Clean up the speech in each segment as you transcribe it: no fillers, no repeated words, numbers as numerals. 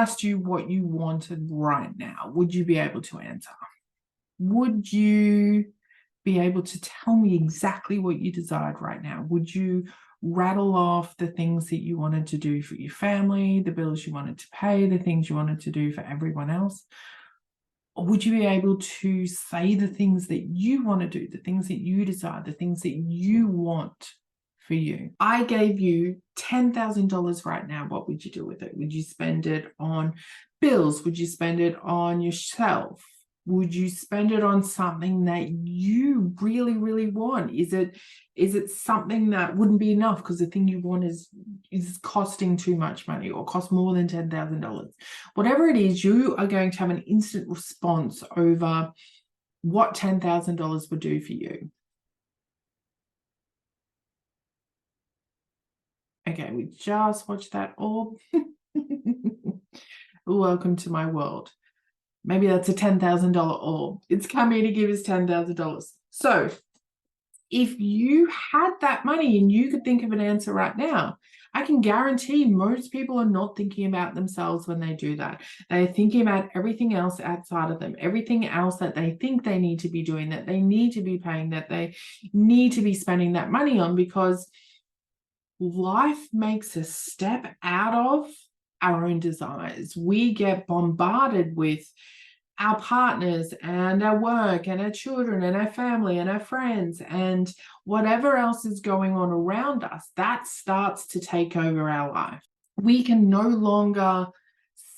asked you what you wanted right now, would you be able to answer? Would you be able to tell me exactly what you desired right now? Would you rattle off the things that you wanted to do for your family, the bills you wanted to pay, the things you wanted to do for everyone else? Or would you be able to say the things that you want to do, the things that you desire, the things that you want for you? I gave you $10,000 right now. What would you do with it? Would you spend it on bills? Would you spend it on yourself? Would you spend it on something that you really, really want? Is it something that wouldn't be enough because the thing you want is costing too much money or cost more than $10,000? Whatever it is, you are going to have an instant response over what $10,000 would do for you. Okay, we just watched that orb. Welcome to my world. Maybe that's a $10,000 orb. It's coming to give us $10,000. So if you had that money and you could think of an answer right now, I can guarantee most people are not thinking about themselves when they do that. They're thinking about everything else outside of them, everything else that they think they need to be doing, that they need to be paying, that they need to be spending that money on, because life makes us step out of our own desires. We get bombarded with our partners and our work and our children and our family and our friends and whatever else is going on around us. That starts to take over our life. We can no longer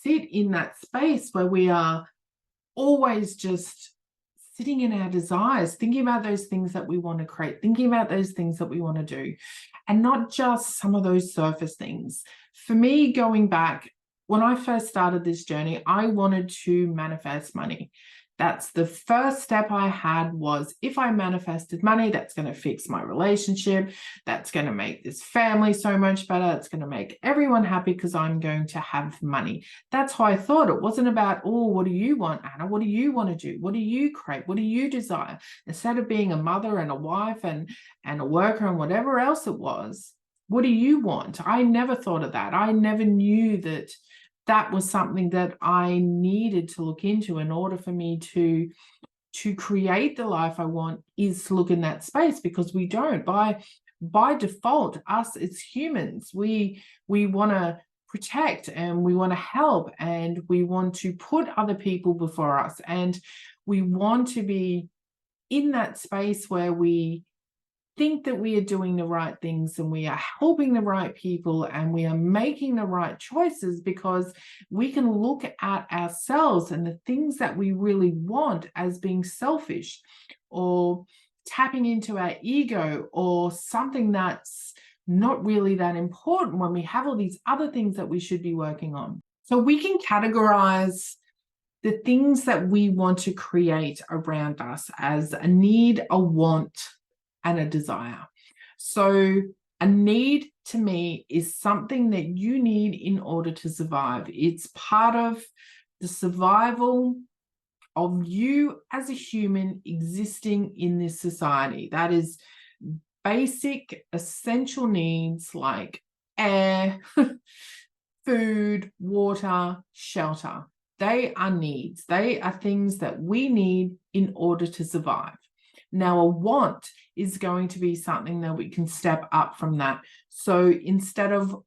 sit in that space where we are always just sitting in our desires, thinking about those things that we want to create, thinking about those things that we want to do, and not just some of those surface things. For me, going back, when I first started this journey, I wanted to manifest money. That's the first step I had, was if I manifested money, that's going to fix my relationship. That's going to make this family so much better. It's going to make everyone happy because I'm going to have money. That's how I thought. It wasn't about, oh, what do you want, Anna? What do you want to do? What do you crave? What do you desire? Instead of being a mother and a wife and a worker and whatever else it was, what do you want? I never thought of that. I never knew that that was something that I needed to look into in order for me to create the life I want, is to look in that space, because we don't. By default, us as humans, we want to protect and we want to help and we want to put other people before us, and we want to be in that space where we think that we are doing the right things and we are helping the right people and we are making the right choices, because we can look at ourselves and the things that we really want as being selfish or tapping into our ego or something that's not really that important, when we have all these other things that we should be working on. So we can categorize the things that we want to create around us as a need, a want, and a desire. So a need to me is something that you need in order to survive. It's part of the survival of you as a human existing in this society. That is basic, essential needs like air, food, water, shelter. They are needs. They are things that we need in order to survive. Now, a want is going to be something that we can step up from that. So instead of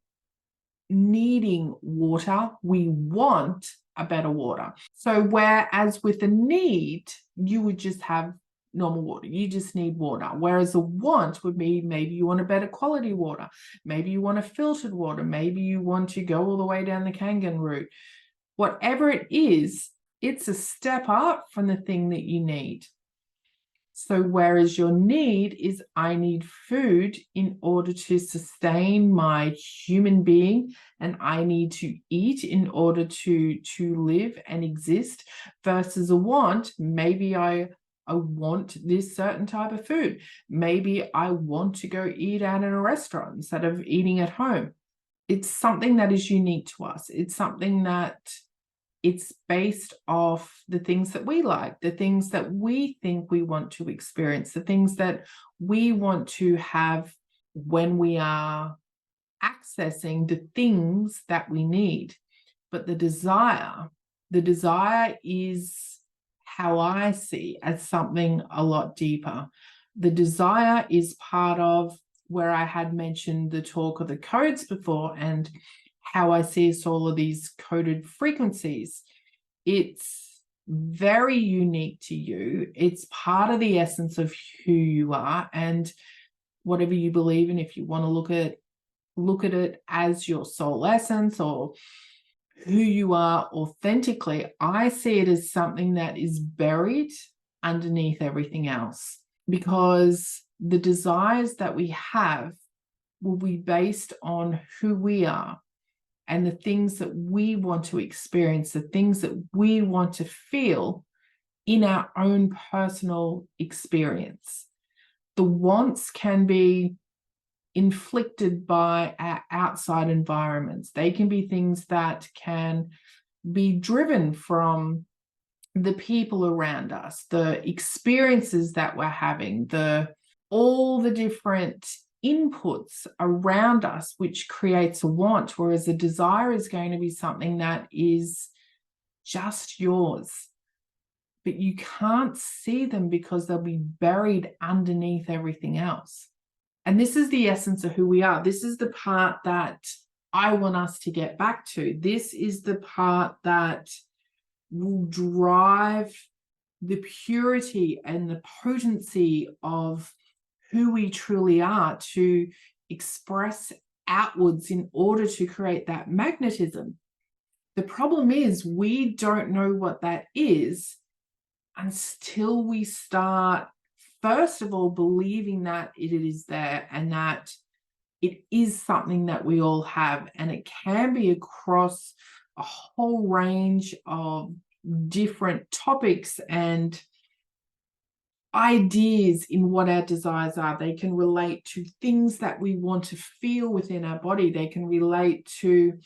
needing water, we want a better water. So whereas with a need, you would just have normal water. You just need water. Whereas a want would be, maybe you want a better quality water. Maybe you want a filtered water. Maybe you want to go all the way down the Kangen route. Whatever it is, it's a step up from the thing that you need. So whereas your need is, I need food in order to sustain my human being, and I need to eat in order to live and exist, versus a want, maybe I want this certain type of food. Maybe I want to go eat out in a restaurant instead of eating at home. It's something that is unique to us. It's something that it's based off the things that we like, the things that we think we want to experience, the things that we want to have when we are accessing the things that we need. But the desire is how I see as something a lot deeper. The desire is part of where I had mentioned the talk of the codes before and how I see all of these coded frequencies. It's very unique to you. It's part of the essence of who you are, and whatever you believe in, if you want to look at it as your soul essence or who you are authentically, I see it as something that is buried underneath everything else, because the desires that we have will be based on who we are and the things that we want to experience, the things that we want to feel in our own personal experience. The wants can be inflicted by our outside environments. They can be things that can be driven from the people around us, the experiences that we're having, all the different inputs around us, which creates a want, whereas a desire is going to be something that is just yours. But you can't see them because they'll be buried underneath everything else. And this is the essence of who we are. This is the part that I want us to get back to. This is the part that will drive the purity and the potency of who we truly are to express outwards in order to create that magnetism. The problem is we don't know what that is until we start, first of all, believing that it is there and that it is something that we all have. And it can be across a whole range of different topics and ideas in what our desires are. They can relate to things that we want to feel within our body. They can relate to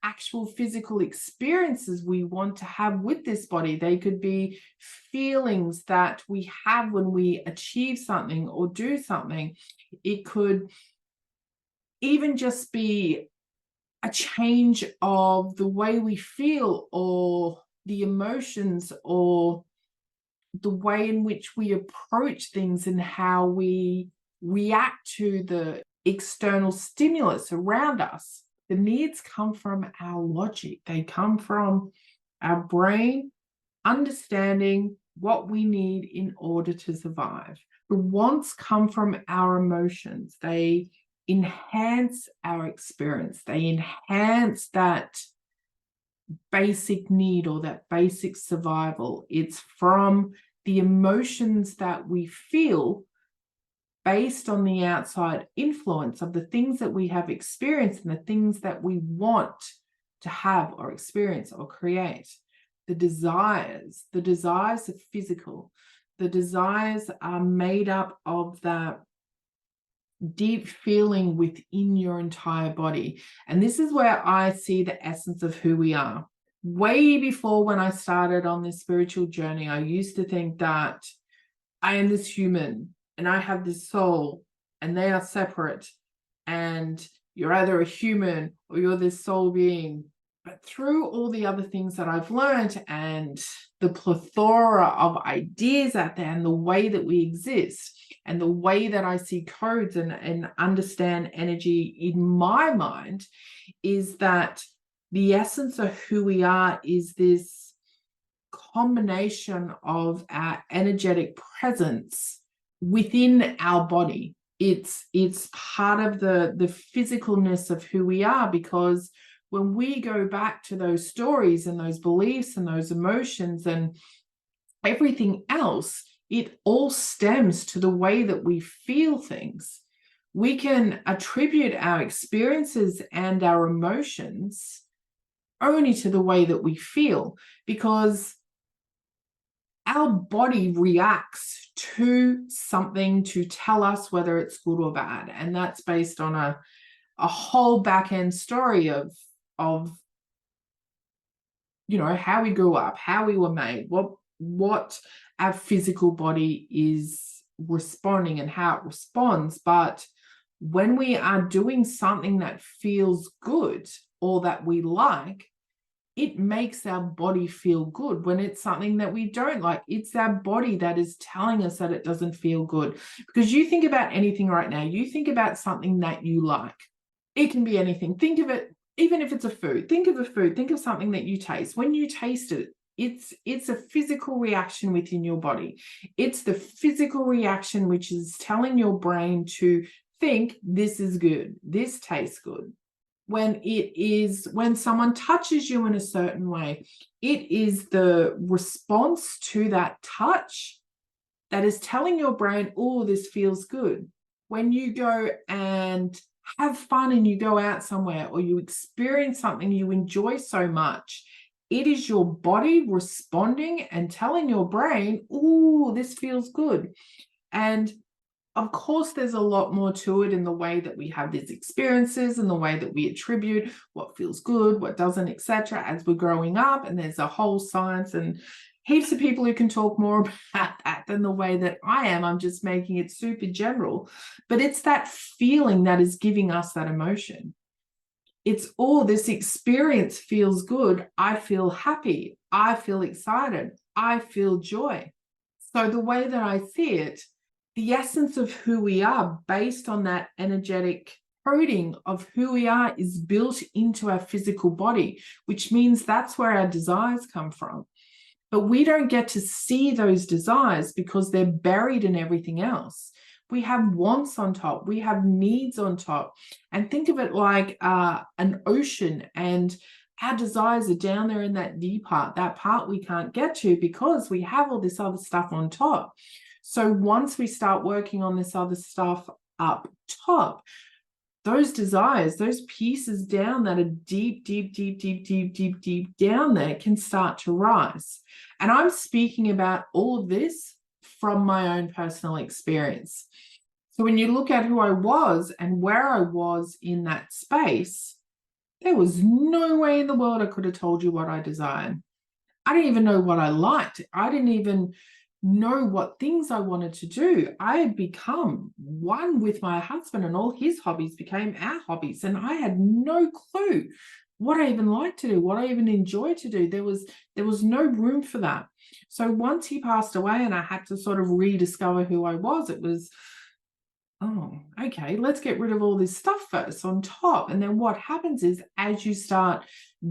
actual physical experiences we want to have with this body. They could be feelings that we have when we achieve something or do something. It could even just be a change of the way we feel or the emotions or the way in which we approach things and how we react to the external stimulus around us. The needs come from our logic. They come from our brain understanding what we need in order to survive. The wants come from our emotions. They enhance our experience. They enhance that basic need or that basic survival. It's from the emotions that we feel based on the outside influence of the things that we have experienced and the things that we want to have or experience or create. The desires are physical. The desires are made up of that deep feeling within your entire body. And this is where I see the essence of who we are. Way before when I started on this spiritual journey, I used to think that I am this human and I have this soul and they are separate, and you're either a human or you're this soul being. But through all the other things that I've learned and the plethora of ideas out there and the way that we exist and the way that I see codes and understand energy in my mind, is that the essence of who we are is this combination of our energetic presence within our body. It's part of the physicalness of who we are, because when we go back to those stories and those beliefs and those emotions and everything else, it all stems to the way that we feel things. We can attribute our experiences and our emotions only to the way that we feel, because our body reacts to something to tell us whether it's good or bad. And that's based on a whole back end story of how we grew up, how we were made, what our physical body is responding and how it responds. But when we are doing something that feels good or that we like, it makes our body feel good when it's something that we don't like. It's our body that is telling us that it doesn't feel good. Because you think about anything right now, you think about something that you like. It can be anything. Think of it, even if it's a food, think of a food, think of something that you taste. When you taste it, it's a physical reaction within your body. It's the physical reaction which is telling your brain to think this is good, this tastes good. When someone touches you in a certain way, it is the response to that touch that is telling your brain, oh, this feels good. When you go and have fun and you go out somewhere or you experience something you enjoy so much, it is your body responding and telling your brain, oh, this feels good. And of course, there's a lot more to it in the way that we have these experiences and the way that we attribute what feels good, what doesn't, etc. as we're growing up. And there's a whole science and heaps of people who can talk more about that than the way that I am. I'm just making it super general. But it's that feeling that is giving us that emotion. It's, oh, this experience feels good. I feel happy. I feel excited. I feel joy. So the way that I see it, the essence of who we are based on that energetic coding of who we are is built into our physical body, which means that's where our desires come from. But we don't get to see those desires because they're buried in everything else. We have wants on top, we have needs on top. And think of it like an ocean, and our desires are down there in that deep part, that part we can't get to because we have all this other stuff on top. So once we start working on this other stuff up top, those desires, those pieces down that are deep, deep, deep, deep, deep, deep, deep down there can start to rise. And I'm speaking about all of this from my own personal experience. So when you look at who I was and where I was in that space, there was no way in the world I could have told you what I desired. I didn't even know what I liked. I didn't even know what things I wanted to do. I had become one with my husband and all his hobbies became our hobbies. And I had no clue what I even liked to do, what I even enjoyed to do. There was no room for that. So once he passed away and I had to sort of rediscover who I was, it was, oh, okay, let's get rid of all this stuff first on top. And then what happens is as you start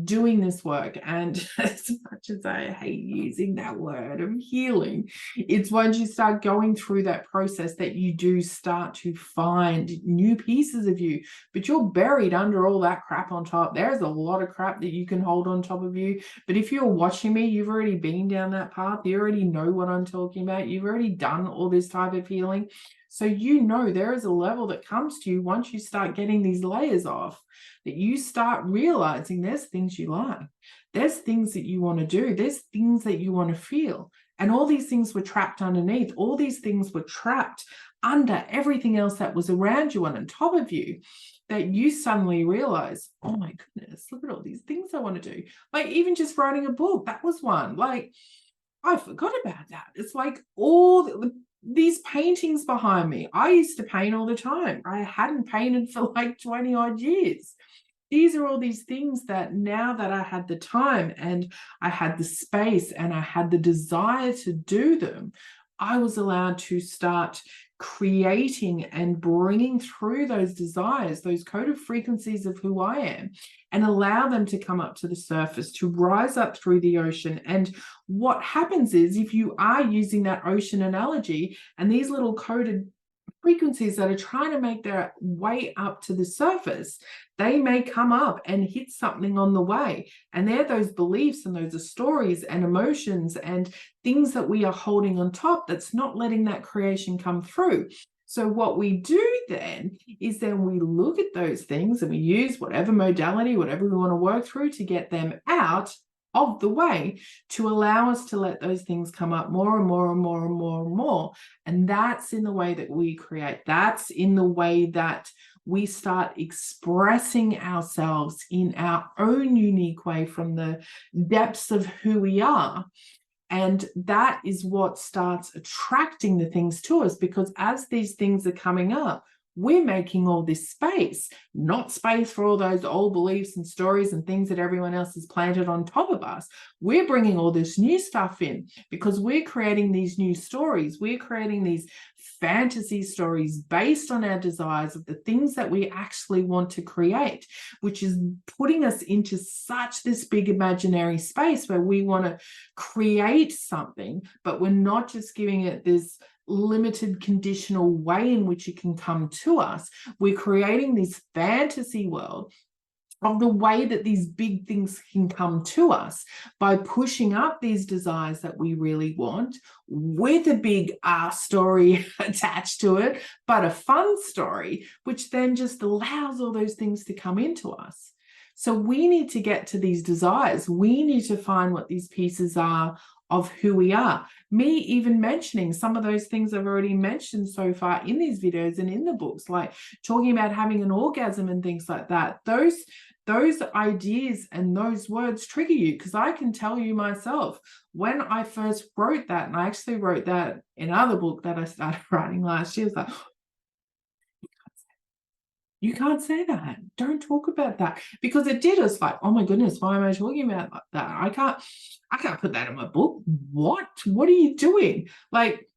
doing this work, and as much as I hate using that word of healing, it's once you start going through that process that you do start to find new pieces of you, but you're buried under all that crap on top. There's a lot of crap that you can hold on top of you. But if you're watching me, you've already been down that path. You already know what I'm talking about. You've already done all this type of healing. So you know there is a level that comes to you once you start getting these layers off, that you start realizing there's things you like. There's things that you want to do. There's things that you want to feel. And all these things were trapped underneath. All these things were trapped under everything else that was around you and on top of you, that you suddenly realize, oh my goodness, look at all these things I want to do. Like even just writing a book, that was one. Like I forgot about that. It's like all these paintings behind me. I used to paint all the time. I hadn't painted for like 20 odd years. These are all these things that now that I had the time and I had the space and I had the desire to do them, I was allowed to start creating and bringing through those desires, those coded frequencies of who I am, and allow them to come up to the surface, to rise up through the ocean. And what happens is if you are using that ocean analogy and these little coded frequencies that are trying to make their way up to the surface, they may come up and hit something on the way. And they're those beliefs and those are stories and emotions and things that we are holding on top that's not letting that creation come through. So what we do then is then we look at those things and we use whatever modality, whatever we want to work through to get them out of the way to allow us to let those things come up more and more and more and more and more. And that's in the way that we create. That's in the way that we start expressing ourselves in our own unique way from the depths of who we are. And that is what starts attracting the things to us, because as these things are coming up, we're making all this space, not space for all those old beliefs and stories and things that everyone else has planted on top of us. We're bringing all this new stuff in because we're creating these new stories. We're creating these fantasy stories based on our desires of the things that we actually want to create, which is putting us into such this big imaginary space where we want to create something, but we're not just giving it this limited conditional way in which it can come to us. We're creating this fantasy world of the way that these big things can come to us by pushing up these desires that we really want with a big story attached to it, but a fun story, which then just allows all those things to come into us. So we need to get to these desires. We need to find what these pieces are of who we are. Me even mentioning some of those things I've already mentioned so far in these videos and in the books, like talking about having an orgasm and things like that. Those ideas and those words trigger you, because I can tell you myself, when I first wrote that, and I actually wrote that in another book that I started writing last year, it's like, you can't say that. Don't talk about that. Because it did. It's like, oh my goodness, why am I talking about that? I can't put that in my book. What are you doing? Like,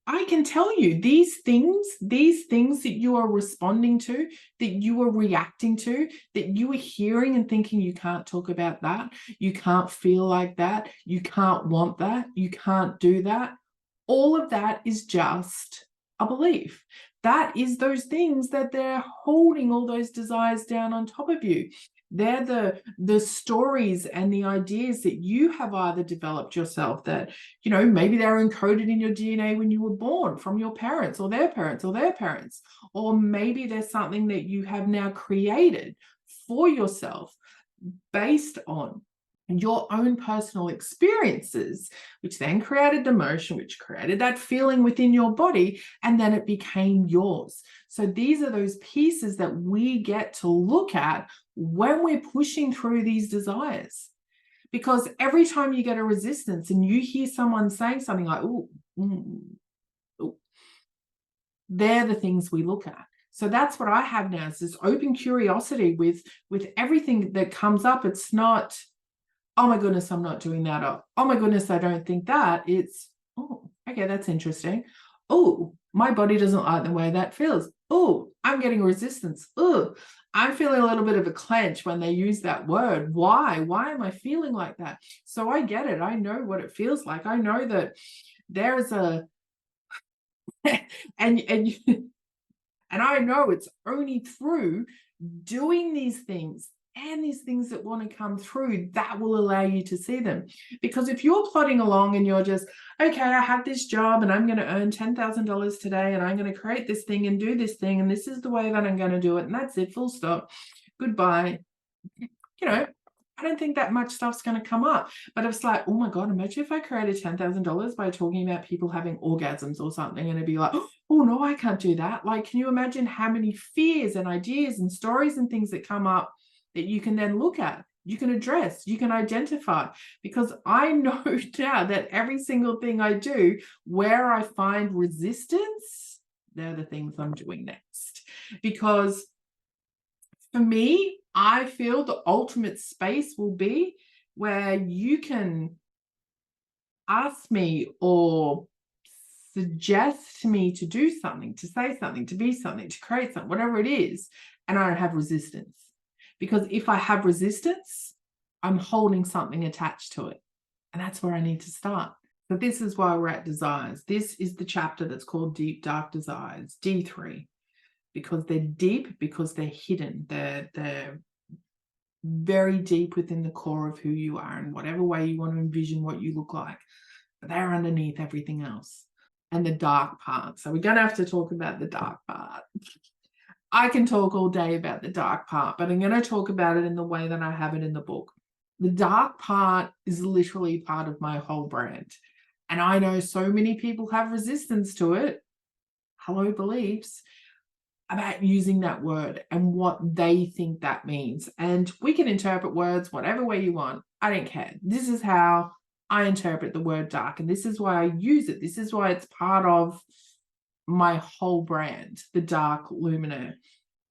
I can tell you these things that you are responding to, that you are reacting to, that you are hearing and thinking you can't talk about that, you can't feel like that, you can't want that, you can't do that. All of that is just a belief. That is those things that they're holding all those desires down on top of you. They're the stories and the ideas that you have either developed yourself that, maybe they're encoded in your DNA when you were born from your parents or their parents or their parents. Or maybe there's something that you have now created for yourself based on your own personal experiences, which then created the emotion, which created that feeling within your body, and then it became yours. So these are those pieces that we get to look at when we're pushing through these desires. Because every time you get a resistance and you hear someone saying something like, ooh, they're the things we look at. So that's what I have now, is this open curiosity with everything that comes up. It's not, oh my goodness, I'm not doing that. Or, oh my goodness, I don't think that. It's, oh, okay, that's interesting. Oh, my body doesn't like the way that feels. Oh, I'm getting resistance. Oh, I'm feeling a little bit of a clench when they use that word. Why? Why am I feeling like that? So I get it. I know what it feels like. I know that there's a, and I know it's only through doing these things and these things that want to come through that will allow you to see them. Because if you're plodding along and you're just, okay, I have this job and I'm going to earn $10,000 today and I'm going to create this thing and do this thing and this is the way that I'm going to do it and that's it, full stop, goodbye. I don't think that much stuff's going to come up. But it's like, oh my God, imagine if I created $10,000 by talking about people having orgasms or something, and it'd be like, oh no, I can't do that. Like, can you imagine how many fears and ideas and stories and things that come up that you can then look at, you can address, you can identify? Because I know now that every single thing I do where I find resistance, they're the things I'm doing next. Because for me, I feel the ultimate space will be where you can ask me or suggest me to do something, to say something, to be something, to create something, whatever it is, and I don't have resistance. Because if I have resistance, I'm holding something attached to it. And that's where I need to start. So this is why we're at desires. This is the chapter that's called Deep Dark Desires, D3. Because they're deep, because they're hidden. They're very deep within the core of who you are and whatever way you want to envision what you look like. But they're underneath everything else. And the dark part. So we're going to have to talk about the dark part. I can talk all day about the dark part, but I'm going to talk about it in the way that I have it in the book. The dark part is literally part of my whole brand. And I know so many people have resistance to it. Hello, beliefs. About using that word and what they think that means. And we can interpret words whatever way you want. I don't care. This is how I interpret the word dark, and this is why I use it. This is why it's part of my whole brand, the dark luminaire.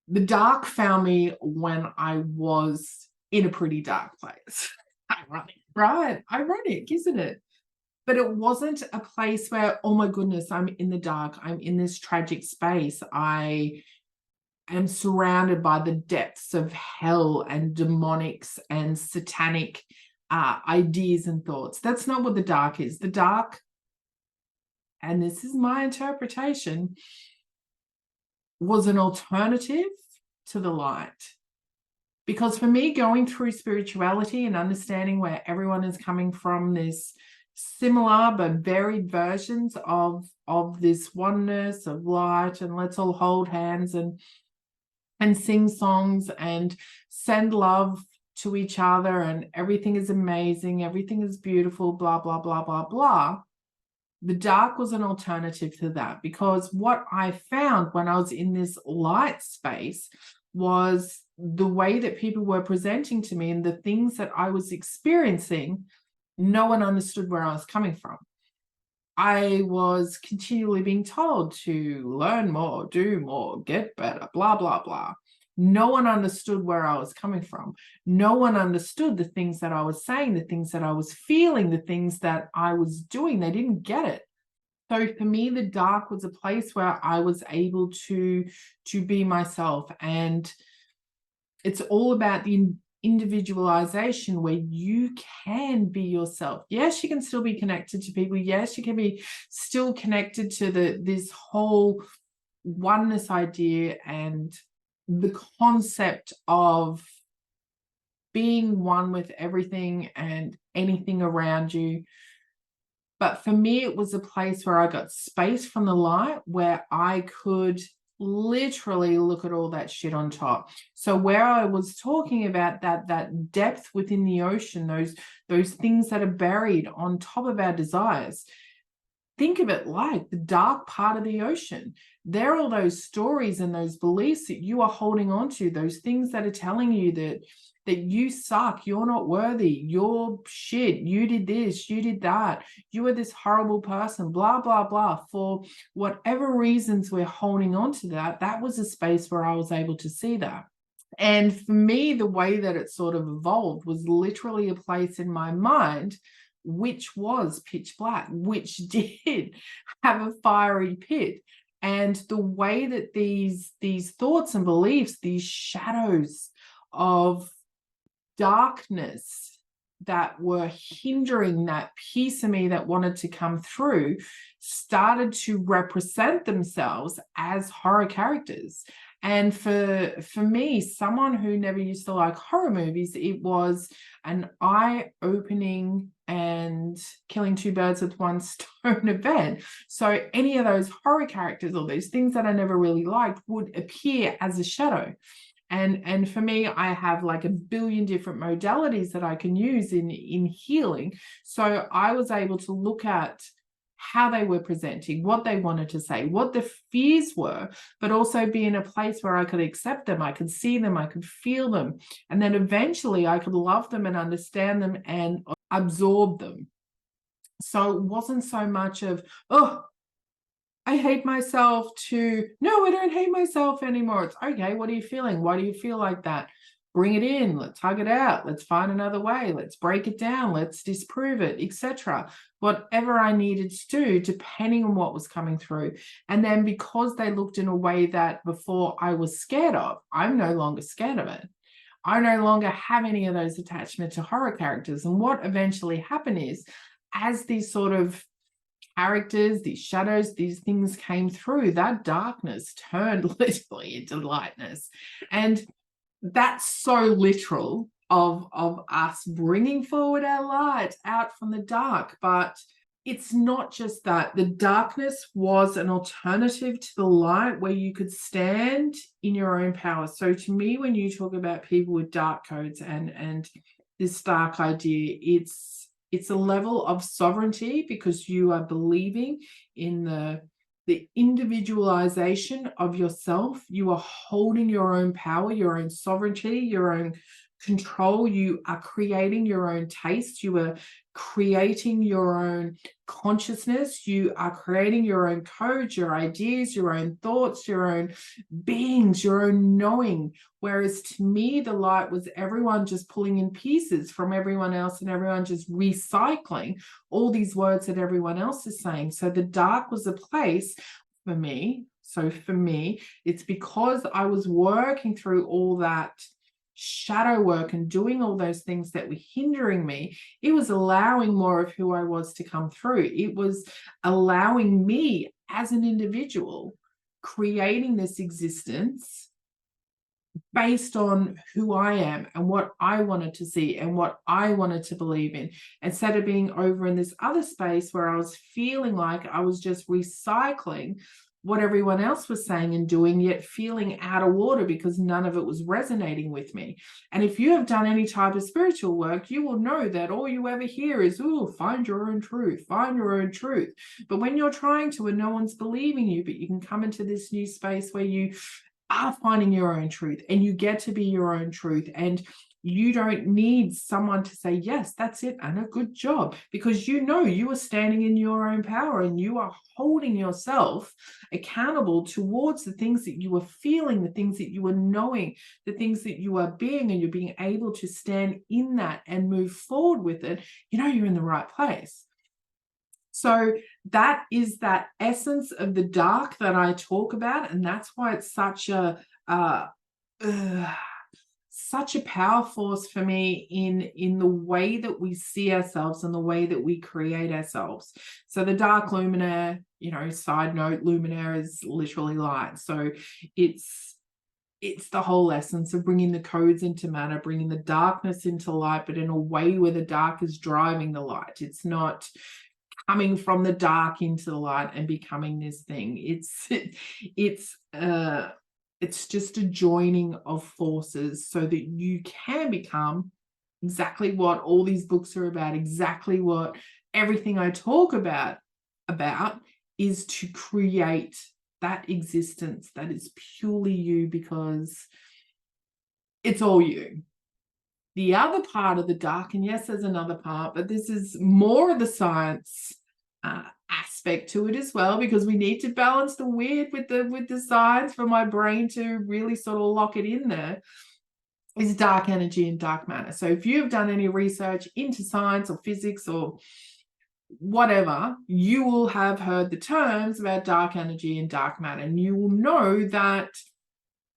The dark found me when I was in a pretty dark place. Ironic, right? Ironic, isn't it? But it wasn't a place where, oh my goodness, I'm in the dark. I'm in this tragic space. I am surrounded by the depths of hell and demonics and satanic ideas and thoughts. That's not what the dark is. The dark, and this is my interpretation, was an alternative to the light. Because for me, going through spirituality and understanding where everyone is coming from, this similar but varied versions of this oneness of light, and let's all hold hands and sing songs and send love to each other, and everything is amazing, everything is beautiful, blah, blah, blah, blah, blah. The dark was an alternative to that, because what I found when I was in this light space was the way that people were presenting to me and the things that I was experiencing, no one understood where I was coming from. I was continually being told to learn more, do more, get better, blah, blah, blah. No one understood where I was coming from. No one understood the things that I was saying, the things that I was feeling, the things that I was doing. They didn't get it. So for me, the dark was a place where I was able to be myself. And it's all about the individualization, where you can be yourself. Yes, you can still be connected to people. Yes, you can be still connected to this whole oneness idea and the concept of being one with everything and anything around you. But for me, it was a place where I got space from the light, where I could literally look at all that shit on top. So where I was talking about that depth within the ocean, those things that are buried on top of our desires, think of it like the dark part of the ocean. There are all those stories and those beliefs that you are holding on to, those things that are telling you that you suck, you're not worthy, you're shit, you did this, you did that, you are this horrible person, blah, blah, blah. For whatever reasons we're holding on to that was a space where I was able to see that. And for me, the way that it sort of evolved was literally a place in my mind which was pitch black, which did have a fiery pit. And the way that these thoughts and beliefs, these shadows of darkness that were hindering that piece of me that wanted to come through, started to represent themselves as horror characters. And for me, someone who never used to like horror movies, it was an eye-opening and killing two birds with one stone event. So any of those horror characters or those things that I never really liked would appear as a shadow. And for me, I have like a billion different modalities that I can use in healing. So I was able to look at how they were presenting, what they wanted to say, what the fears were, but also be in a place where I could accept them, I could see them, I could feel them. And then eventually I could love them and understand them and absorb them. So it wasn't so much of, oh, I hate myself, to, no, I don't hate myself anymore. It's okay, what are you feeling? Why do you feel like that? Bring it in, let's hug it out, let's find another way, let's break it down, let's disprove it, etc. Whatever I needed to do, depending on what was coming through. And then because they looked in a way that before I was scared of, I'm no longer scared of it. I no longer have any of those attachments to horror characters. And what eventually happened is, as these sort of characters, these shadows, these things came through, that darkness turned literally into lightness. And that's so literal of us bringing forward our light out from the dark. But it's not just that. The darkness was an alternative to the light, where you could stand in your own power. So to me, when you talk about people with dark codes and this dark idea, it's a level of sovereignty, because you are believing in the individualization of yourself. You are holding your own power, your own sovereignty, your own control. You are creating your own taste. You are creating your own consciousness. You are creating your own codes, your ideas, your own thoughts, your own beings, your own knowing. Whereas to me, the light was everyone just pulling in pieces from everyone else and everyone just recycling all these words that everyone else is saying. So the dark was a place for me. So for me, it's because I was working through all that shadow work and doing all those things that were hindering me. It was allowing more of who I was to come through. It was allowing me as an individual, creating this existence based on who I am and what I wanted to see and what I wanted to believe in, instead of being over in this other space where I was feeling like I was just recycling what everyone else was saying and doing, yet feeling out of water because none of it was resonating with me. And if you have done any type of spiritual work, you will know that all you ever hear is, oh, find your own truth, find your own truth. But when you're trying to and no one's believing you, but you can come into this new space where you are finding your own truth and you get to be your own truth, and you don't need someone to say, yes, that's it, and a good job, because you know you are standing in your own power and you are holding yourself accountable towards the things that you are feeling, the things that you are knowing, the things that you are being, and you're being able to stand in that and move forward with it. You know you're in the right place. So that is that essence of the dark that I talk about, and that's why it's such a power force for me in the way that we see ourselves and the way that we create ourselves. So the dark luminaire, you know, side note, luminaire is literally light. So it's the whole essence of bringing the codes into matter, bringing the darkness into light, but in a way where the dark is driving the light. It's not coming from the dark into the light and becoming this thing. It's just a joining of forces so that you can become exactly what all these books are about, exactly what everything I talk about is to create that existence that is purely you, because it's all you. The other part of the dark, and yes, there's another part, but this is more of the science aspect to it as well, because we need to balance the weird with the science for my brain to really sort of lock it in there, is dark energy and dark matter. So if you've done any research into science or physics or whatever, you will have heard the terms about dark energy and dark matter, and you will know that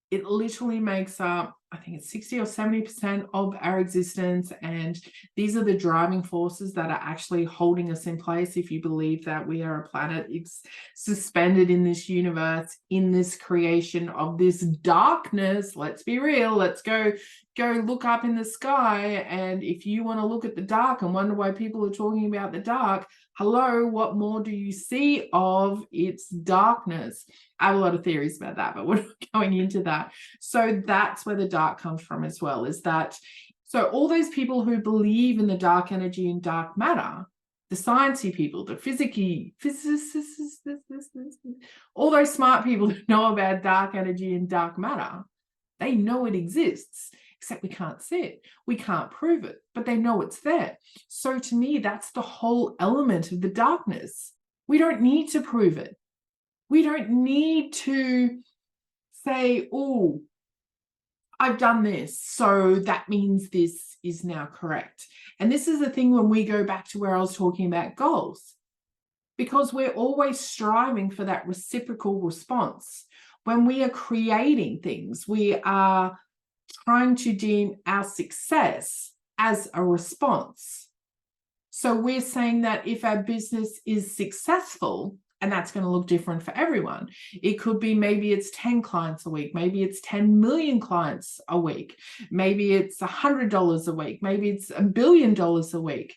it literally makes up, I think it's 60 or 70% of our existence. And these are the driving forces that are actually holding us in place. If you believe that we are a planet suspended in this universe, in this creation of this darkness, let's be real, let's go look up in the sky. And if you want to look at the dark and wonder why people are talking about the dark, hello, what more do you see of its darkness? I have a lot of theories about that, but we're not going into that. So that's where the dark comes from as well, is that, so all those people who believe in the dark energy and dark matter, the sciencey people, the physicists, all those smart people that know about dark energy and dark matter, they know it exists, except we can't see it. We can't prove it, but they know it's there. So to me, that's the whole element of the darkness. We don't need to prove it. We don't need to say, oh, I've done this, so that means this is now correct. And this is the thing when we go back to where I was talking about goals, because we're always striving for that reciprocal response. When we are creating things, we are trying to deem our success as a response. So we're saying that if our business is successful, and that's going to look different for everyone. It could be maybe it's 10 clients a week. Maybe it's 10 million clients a week. Maybe it's $100 a week. Maybe it's $1 billion a week.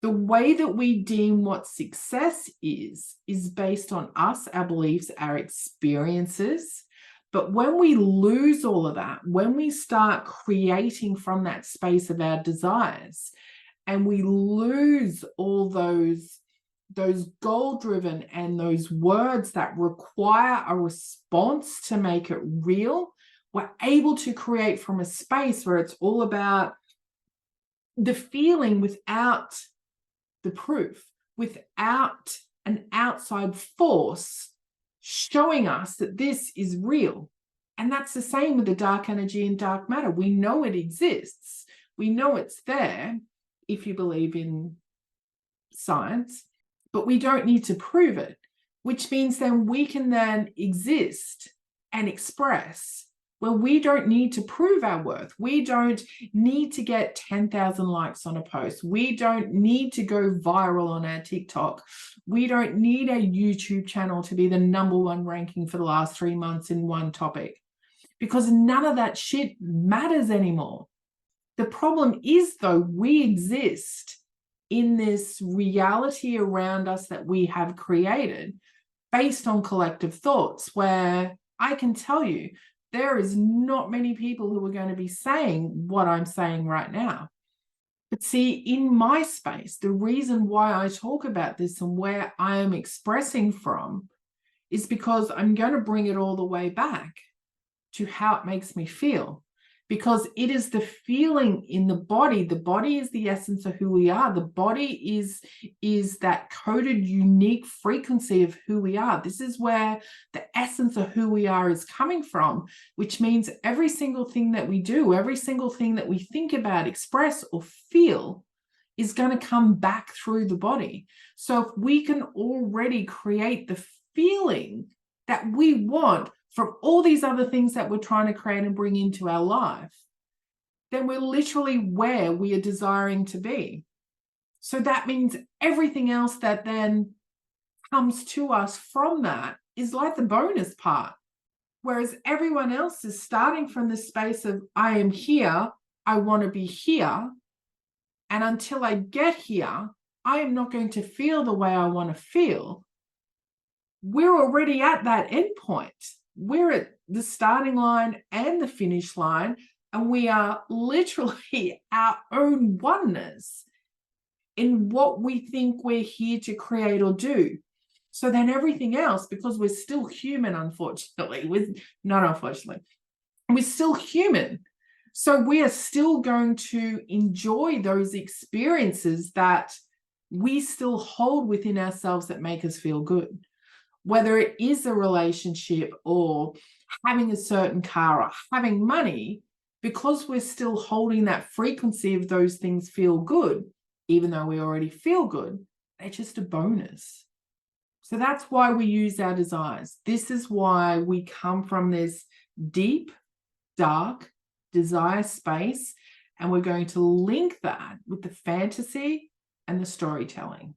The way that we deem what success is based on us, our beliefs, our experiences. But when we lose all of that, when we start creating from that space of our desires, and we lose all those goal-driven and those words that require a response to make it real, we're able to create from a space where it's all about the feeling without the proof, without an outside force showing us that this is real. And that's the same with the dark energy and dark matter. We know it exists. We know it's there, if you believe in science, but we don't need to prove it, which means then we can then exist and express where we don't need to prove our worth. We don't need to get 10,000 likes on a post. We don't need to go viral on our TikTok. We don't need a YouTube channel to be the #1 ranking for the last 3 months in one topic, because none of that shit matters anymore. The problem is, though, we exist in this reality around us that we have created based on collective thoughts, where I can tell you there is not many people who are going to be saying what I'm saying right now. But see, in my space, the reason why I talk about this and where I am expressing from is because I'm going to bring it all the way back to how it makes me feel. Because it is the feeling in the body. The body is the essence of who we are. The body is that coded, unique frequency of who we are. This is where the essence of who we are is coming from, which means every single thing that we do, every single thing that we think about, express, or feel is going to come back through the body. So if we can already create the feeling that we want from all these other things that we're trying to create and bring into our life, then we're literally where we are desiring to be. So that means everything else that then comes to us from that is like the bonus part. Whereas everyone else is starting from the space of, I am here, I want to be here. And until I get here, I am not going to feel the way I want to feel. We're already at that end point. We're at the starting line and the finish line, and we are literally our own oneness in what we think we're here to create or do. So then everything else, because we're still human, unfortunately, we're still human. So we are still going to enjoy those experiences that we still hold within ourselves that make us feel good. Whether it is a relationship or having a certain car or having money, because we're still holding that frequency of those things feel good, even though we already feel good, they're just a bonus. So that's why we use our desires. This is why we come from this deep, dark desire space, and we're going to link that with the fantasy and the storytelling.